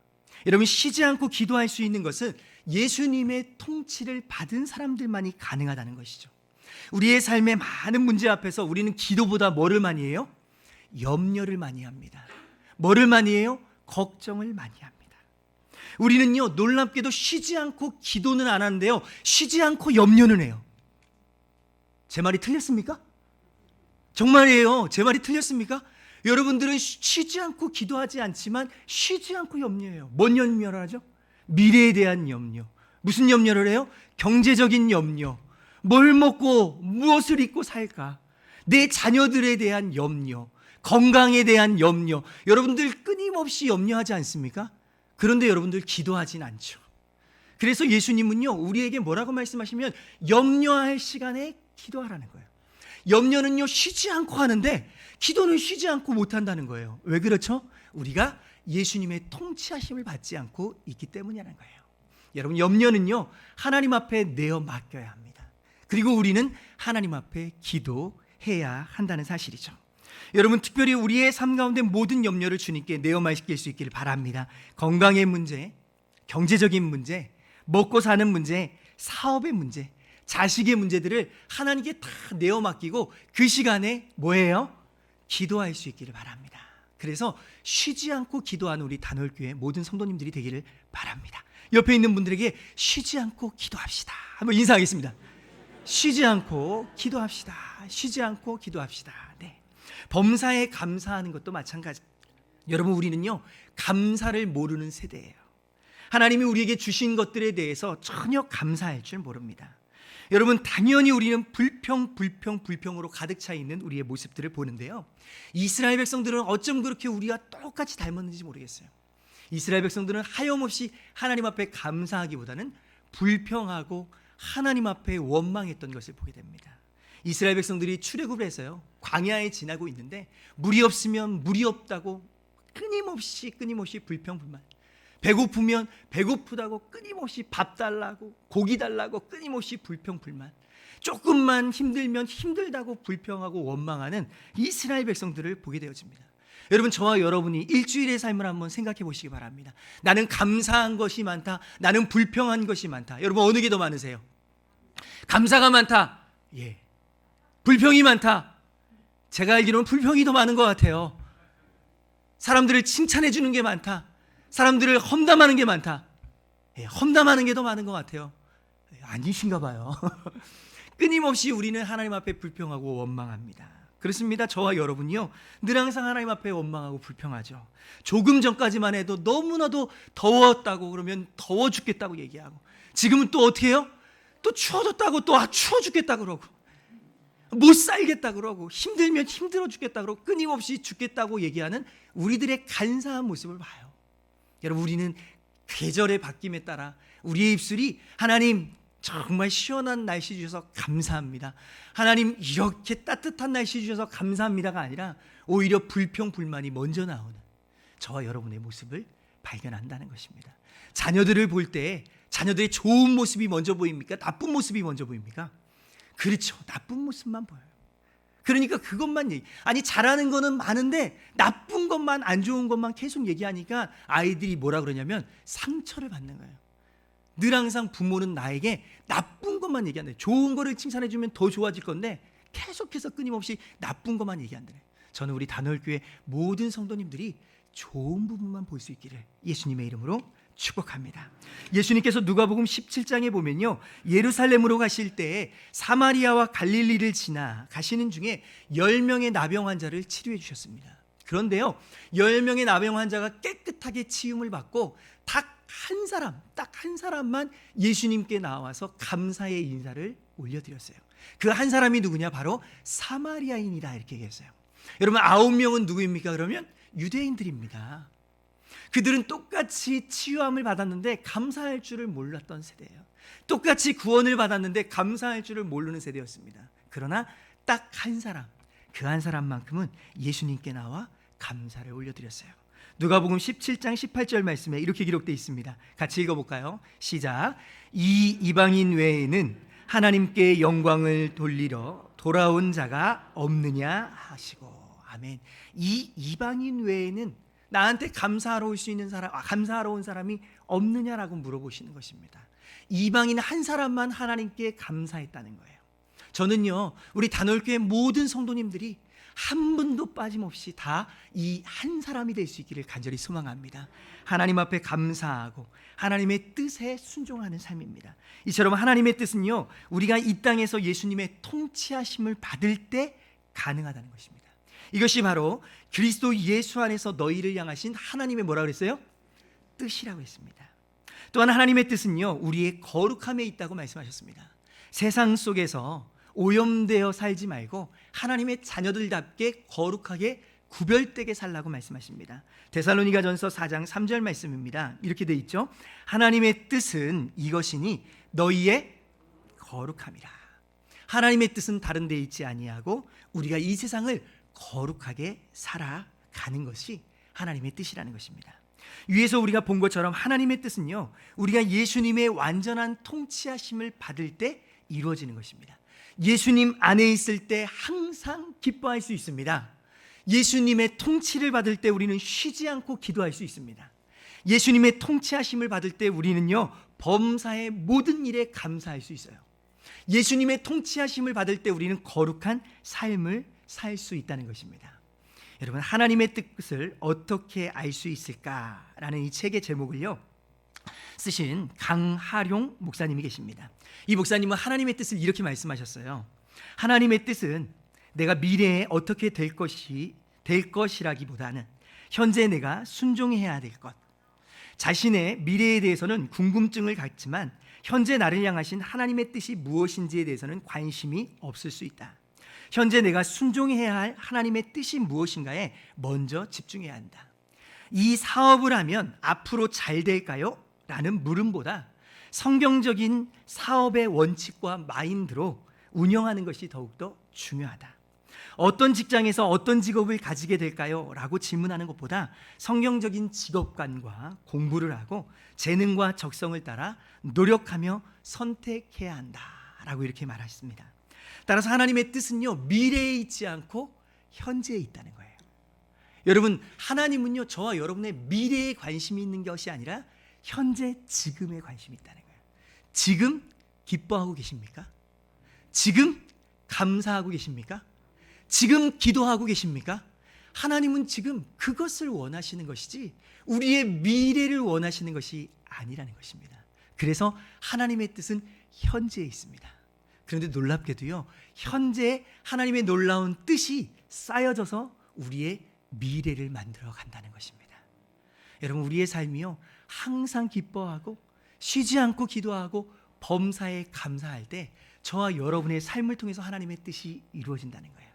Speaker 3: 여러분, 쉬지 않고 기도할 수 있는 것은 예수님의 통치를 받은 사람들만이 가능하다는 것이죠. 우리의 삶의 많은 문제 앞에서 우리는 기도보다 뭐를 많이 해요? 염려를 많이 합니다. 뭐를 많이 해요? 걱정을 많이 합니다. 우리는요, 놀랍게도 쉬지 않고 기도는 안 하는데요, 쉬지 않고 염려는 해요. 제 말이 틀렸습니까? 정말이에요. 제 말이 틀렸습니까? 여러분들은 쉬지 않고 기도하지 않지만 쉬지 않고 염려해요. 뭔 염려를 하죠? 미래에 대한 염려. 무슨 염려를 해요? 경제적인 염려. 뭘 먹고 무엇을 입고 살까? 내 자녀들에 대한 염려, 건강에 대한 염려. 여러분들 끊임없이 염려하지 않습니까? 그런데 여러분들 기도하진 않죠. 그래서 예수님은요, 우리에게 뭐라고 말씀하시면 염려할 시간에 기도하라는 거예요. 염려는요 쉬지 않고 하는데 기도는 쉬지 않고 못한다는 거예요. 왜 그렇죠? 우리가 예수님의 통치하심을 받지 않고 있기 때문이라는 거예요. 여러분, 염려는요 하나님 앞에 내어 맡겨야 합니다. 그리고 우리는 하나님 앞에 기도해야 한다는 사실이죠. 여러분, 특별히 우리의 삶 가운데 모든 염려를 주님께 내어 맡길 수 있기를 바랍니다. 건강의 문제, 경제적인 문제, 먹고 사는 문제, 사업의 문제, 자식의 문제들을 하나님께 다 내어 맡기고 그 시간에 뭐예요? 기도할 수 있기를 바랍니다. 그래서 쉬지 않고 기도하는 우리 단월교회 모든 성도님들이 되기를 바랍니다. 옆에 있는 분들에게 쉬지 않고 기도합시다. 한번 인사하겠습니다. 쉬지 않고 기도합시다. 쉬지 않고 기도합시다. 네. 범사에 감사하는 것도 마찬가지. 여러분, 우리는요 감사를 모르는 세대예요. 하나님이 우리에게 주신 것들에 대해서 전혀 감사할 줄 모릅니다. 여러분, 당연히 우리는 불평으로 가득 차 있는 우리의 모습들을 보는데요, 이스라엘 백성들은 어쩜 그렇게 우리와 똑같이 닮았는지 모르겠어요. 이스라엘 백성들은 하염없이 하나님 앞에 감사하기보다는 불평하고 하나님 앞에 원망했던 것을 보게 됩니다. 이스라엘 백성들이 출애굽을 해서요 광야에 지나고 있는데 물이 없으면 물이 없다고 끊임없이 불평불만, 배고프면 배고프다고 끊임없이 밥 달라고, 고기 달라고 끊임없이 불평불만, 조금만 힘들면 힘들다고 불평하고 원망하는 이스라엘 백성들을 보게 되어집니다. 여러분, 저와 여러분이 일주일의 삶을 한번 생각해 보시기 바랍니다. 나는 감사한 것이 많다, 나는 불평한 것이 많다. 여러분, 어느 게 더 많으세요? 감사가 많다, 예. 불평이 많다. 제가 알기로는 불평이 더 많은 것 같아요. 사람들을 칭찬해 주는 게 많다, 사람들을 험담하는 게 많다. 예, 험담하는 게 더 많은 것 같아요. 예, 아니신가 봐요. 끊임없이 우리는 하나님 앞에 불평하고 원망합니다. 그렇습니다. 저와 여러분요 늘 항상 하나님 앞에 원망하고 불평하죠. 조금 전까지만 해도 너무나도 더웠다고 그러면 더워 죽겠다고 얘기하고, 지금은 또 어떻게 해요? 또 추워졌다고 또 추워 죽겠다 그러고, 못 살겠다 그러고, 힘들면 힘들어 죽겠다 그러고, 끊임없이 죽겠다고 얘기하는 우리들의 간사한 모습을 봐요. 여러분, 우리는 계절의 바뀜에 따라 우리의 입술이 하나님 정말 시원한 날씨 주셔서 감사합니다, 하나님 이렇게 따뜻한 날씨 주셔서 감사합니다가 아니라 오히려 불평 불만이 먼저 나오는 저와 여러분의 모습을 발견한다는 것입니다. 자녀들을 볼 때 자녀들의 좋은 모습이 먼저 보입니까? 나쁜 모습이 먼저 보입니까? 그렇죠, 나쁜 모습만 보여요. 그러니까 그것만 아니 잘하는 거는 많은데 나쁜 것만, 안 좋은 것만 계속 얘기하니까 아이들이 뭐라 그러냐면 상처를 받는 거예요. 늘 항상 부모는 나에게 나쁜 것만 얘기한다. 좋은 거를 칭찬해 주면 더 좋아질 건데 계속해서 끊임없이 나쁜 것만 얘기한다. 저는 우리 단월교회 모든 성도님들이 좋은 부분만 볼 수 있기를 예수님의 이름으로 축복합니다. 예수님께서 누가복음 17장에 보면요, 예루살렘으로 가실 때 사마리아와 갈릴리를 지나 가시는 중에 10명의 나병 환자를 치료해 주셨습니다. 그런데요, 10명의 나병 환자가 깨끗하게 치유를 받고 딱 한 사람만 예수님께 나와서 감사의 인사를 올려드렸어요. 그 한 사람이 누구냐? 바로 사마리아인이다, 이렇게 얘기했어요. 여러분, 9명은 누구입니까? 그러면 유대인들입니다. 그들은 똑같이 치유함을 받았는데 감사할 줄을 몰랐던 세대예요. 똑같이 구원을 받았는데 감사할 줄을 모르는 세대였습니다. 그러나 딱 한 사람, 그 한 사람만큼은 예수님께 나와 감사를 올려드렸어요. 누가복음 17장 18절 말씀에 이렇게 기록되어 있습니다. 같이 읽어볼까요? 시작. 이 이방인 외에는 하나님께 영광을 돌리러 돌아온 자가 없느냐 하시고. 아멘. 이 이방인 외에는 나한테 감사하러 올 수 있는 사람, 감사하러 온 사람이 없느냐라고 물어보시는 것입니다. 이방인 한 사람만 하나님께 감사했다는 거예요. 저는요, 우리 단월교회 모든 성도님들이 한 분도 빠짐없이 다 이 한 사람이 될 수 있기를 간절히 소망합니다. 하나님 앞에 감사하고 하나님의 뜻에 순종하는 삶입니다. 이처럼 하나님의 뜻은요, 우리가 이 땅에서 예수님의 통치하심을 받을 때 가능하다는 것입니다. 이것이 바로 그리스도 예수 안에서 너희를 향하신 하나님의 뭐라 그랬어요? 뜻이라고 했습니다. 또한 하나님의 뜻은요, 우리의 거룩함에 있다고 말씀하셨습니다. 세상 속에서 오염되어 살지 말고 하나님의 자녀들답게 거룩하게 구별되게 살라고 말씀하십니다. 데살로니가전서 4장 3절 말씀입니다. 이렇게 돼 있죠. 하나님의 뜻은 이것이니 너희의 거룩함이라. 하나님의 뜻은 다른 데 있지 아니하고 우리가 이 세상을 거룩하게 살아가는 것이 하나님의 뜻이라는 것입니다. 위에서 우리가 본 것처럼 하나님의 뜻은요, 우리가 예수님의 완전한 통치하심을 받을 때 이루어지는 것입니다. 예수님 안에 있을 때 항상 기뻐할 수 있습니다. 예수님의 통치를 받을 때 우리는 쉬지 않고 기도할 수 있습니다. 예수님의 통치하심을 받을 때 우리는요, 범사의 모든 일에 감사할 수 있어요. 예수님의 통치하심을 받을 때 우리는 거룩한 삶을 살 수 있다는 것입니다. 여러분, 하나님의 뜻을 어떻게 알 수 있을까라는 이 책의 제목을요 쓰신 강하룡 목사님이 계십니다. 이 목사님은 하나님의 뜻을 이렇게 말씀하셨어요. 하나님의 뜻은 내가 미래에 어떻게 될 것이라기보다는 현재 내가 순종해야 될 것, 자신의 미래에 대해서는 궁금증을 갖지만 현재 나를 향하신 하나님의 뜻이 무엇인지에 대해서는 관심이 없을 수 있다. 현재 내가 순종해야 할 하나님의 뜻이 무엇인가에 먼저 집중해야 한다. 이 사업을 하면 앞으로 잘 될까요? 라는 물음보다 성경적인 사업의 원칙과 마인드로 운영하는 것이 더욱더 중요하다. 어떤 직장에서 어떤 직업을 가지게 될까요? 라고 질문하는 것보다 성경적인 직업관과 공부를 하고 재능과 적성을 따라 노력하며 선택해야 한다 라고 이렇게 말하셨습니다. 따라서 하나님의 뜻은요, 미래에 있지 않고 현재에 있다는 거예요. 여러분, 하나님은요, 저와 여러분의 미래에 관심이 있는 것이 아니라 현재 지금에 관심이 있다는 거예요. 지금 기뻐하고 계십니까? 지금 감사하고 계십니까? 지금 기도하고 계십니까? 하나님은 지금 그것을 원하시는 것이지 우리의 미래를 원하시는 것이 아니라는 것입니다. 그래서 하나님의 뜻은 현재에 있습니다. 그런데 놀랍게도요, 현재 하나님의 놀라운 뜻이 쌓여져서 우리의 미래를 만들어 간다는 것입니다. 여러분, 우리의 삶이요, 항상 기뻐하고 쉬지 않고 기도하고 범사에 감사할 때 저와 여러분의 삶을 통해서 하나님의 뜻이 이루어진다는 거예요.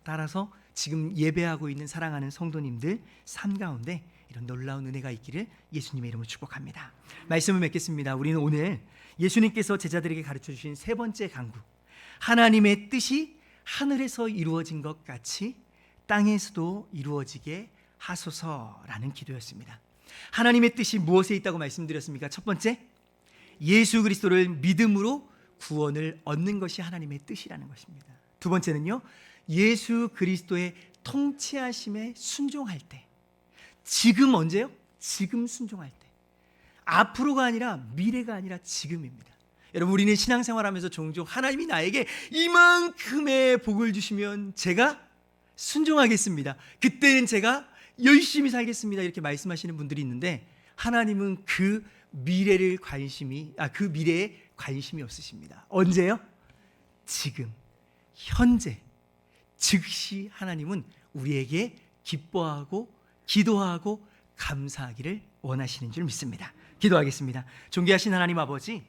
Speaker 3: 따라서 지금 예배하고 있는 사랑하는 성도님들 삶 가운데 이런 놀라운 은혜가 있기를 예수님의 이름으로 축복합니다. 말씀을 맺겠습니다. 우리는 오늘 예수님께서 제자들에게 가르쳐 주신 세 번째 강구, 하나님의 뜻이 하늘에서 이루어진 것 같이 땅에서도 이루어지게 하소서라는 기도였습니다. 하나님의 뜻이 무엇에 있다고 말씀드렸습니까? 첫 번째, 예수 그리스도를 믿음으로 구원을 얻는 것이 하나님의 뜻이라는 것입니다. 두 번째는요, 예수 그리스도의 통치하심에 순종할 때. 지금 언제요? 지금 순종할 때. 앞으로가 아니라 미래가 아니라 지금입니다. 여러분, 우리는 신앙생활하면서 종종 하나님이 나에게 이만큼의 복을 주시면 제가 순종하겠습니다. 그때는 제가 열심히 살겠습니다. 이렇게 말씀하시는 분들이 있는데 하나님은 그 미래에 관심이 없으십니다. 언제요? 지금, 현재, 즉시 하나님은 우리에게 기뻐하고 기도하고 감사하기를 원하시는 줄 믿습니다. 기도하겠습니다. 존귀하신 하나님 아버지,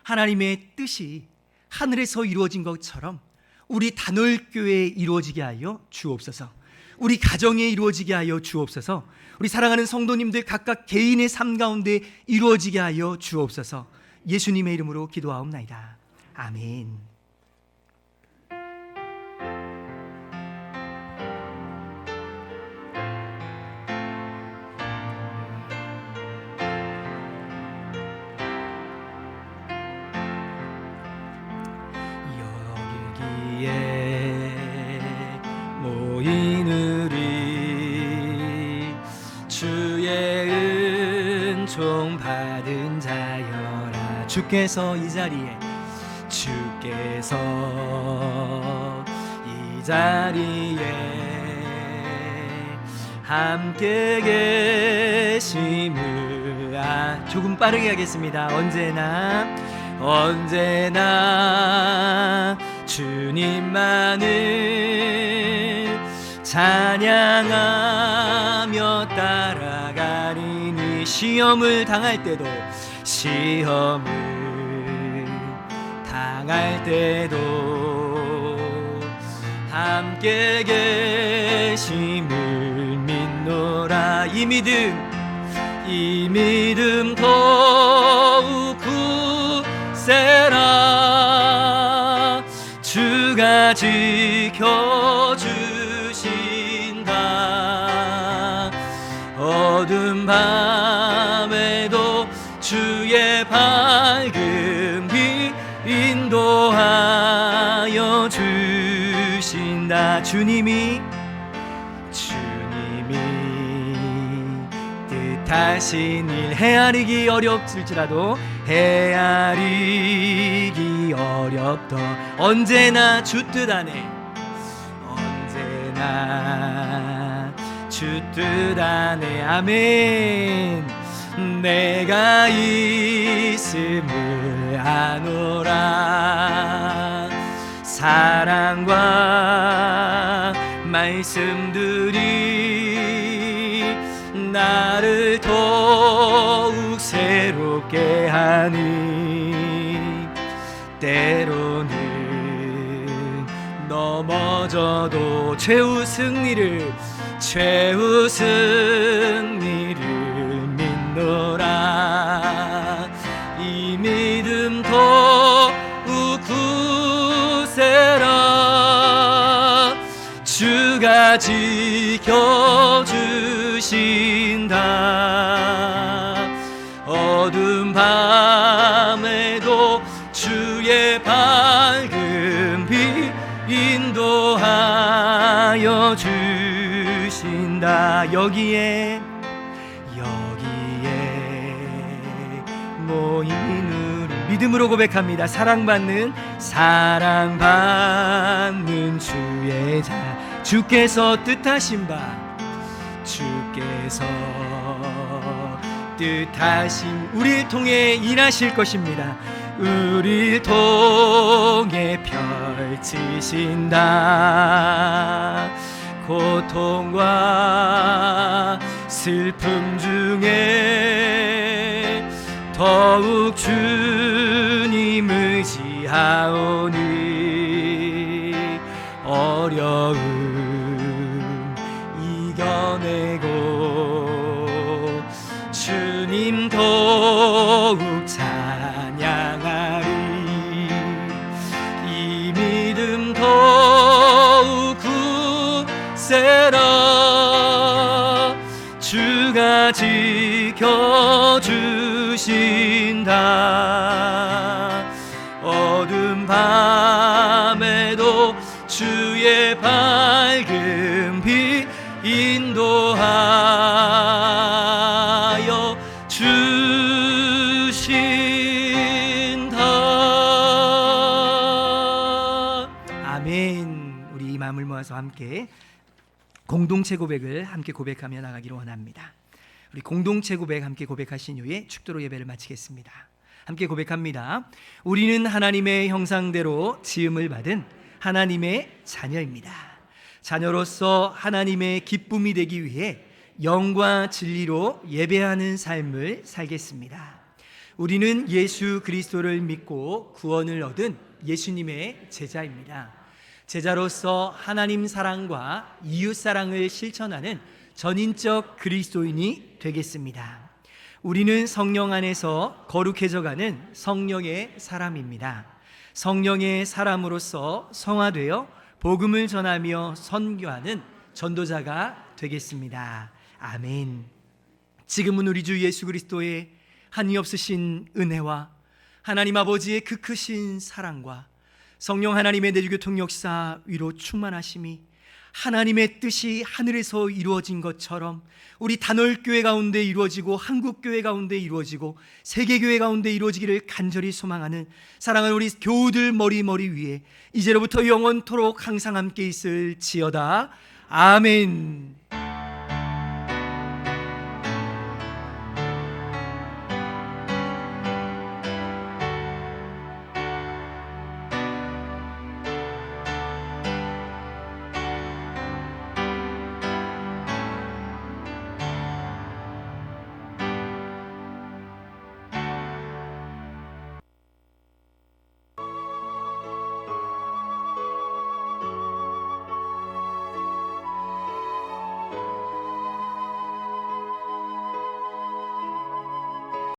Speaker 3: 하나님의 뜻이 하늘에서 이루어진 것처럼 우리 단월교회에 이루어지게 하여 주옵소서. 우리 가정에 이루어지게 하여 주옵소서. 우리 사랑하는 성도님들 각각 개인의 삶 가운데 이루어지게 하여 주옵소서. 예수님의 이름으로 기도하옵나이다. 아멘.
Speaker 2: 모인 우리 주의 은총 받은 자여라.
Speaker 3: 주께서 이 자리에
Speaker 2: 함께 계심을
Speaker 3: 조금 빠르게 하겠습니다.
Speaker 2: 언제나 주님만을 찬양하며 따라가리니 시험을 당할 때도 함께 계심을 믿노라. 이 믿음 더욱 굳세라. 주가 지켜주신다. 어두운 밤에도 주의 밝은 빛 인도하여 주신다. 주님이 뜻하신 일, 헤아리기 어렵을지라도 헤아리기 어렵더 언제나 주 뜻 안에, 언제나 주 뜻 안에. 아멘. 내가 있음을 아노라. 사랑과 말씀들이 나를 더욱 새롭게 하니, 때로는 넘어져도 최후 승리를 믿노라. 이 믿음 더욱 굳세라. 주가 지켜주신다. 어두운 밤에도 주의 밝은 빛 인도하여 주신다. 여기에 모인 우리 믿음으로 고백합니다. 사랑받는 주의 자, 주께서 뜻하신 우리를 통해 일하실 것입니다. 우리를 통해 펼치신다. 고통과 슬픔 중에 더욱 주님 의지하오니, 어려움 이겨내고 주님 더욱 찬양하리. 이 믿음 더욱 굳세라. 주가 지켜주신다. 어두운 밤에도 주의 밝은 빛 인도하여 주신다.
Speaker 3: 아멘. 우리 이 마음을 모아서 함께 공동체 고백을 함께 고백하며 나가기를 원합니다. 우리 공동체 고백 함께 고백하신 후에 축도로 예배를 마치겠습니다. 함께 고백합니다. 우리는 하나님의 형상대로 지음을 받은 하나님의 자녀입니다. 자녀로서 하나님의 기쁨이 되기 위해 영과 진리로 예배하는 삶을 살겠습니다. 우리는 예수 그리스도를 믿고 구원을 얻은 예수님의 제자입니다. 제자로서 하나님 사랑과 이웃 사랑을 실천하는 전인적 그리스도인이 되겠습니다. 우리는 성령 안에서 거룩해져가는 성령의 사람입니다. 성령의 사람으로서 성화되어 복음을 전하며 선교하는 전도자가 되겠습니다. 아멘. 지금은 우리 주 예수 그리스도의 한이 없으신 은혜와 하나님 아버지의 그 크신 사랑과 성령 하나님의 내주교통 역사 위로 충만하심이 하나님의 뜻이 하늘에서 이루어진 것처럼 우리 단월교회 가운데 이루어지고 한국교회 가운데 이루어지고 세계교회 가운데 이루어지기를 간절히 소망하는 사랑하는 우리 교우들 머리 위에 이제로부터 영원토록 항상 함께 있을지어다. 아멘.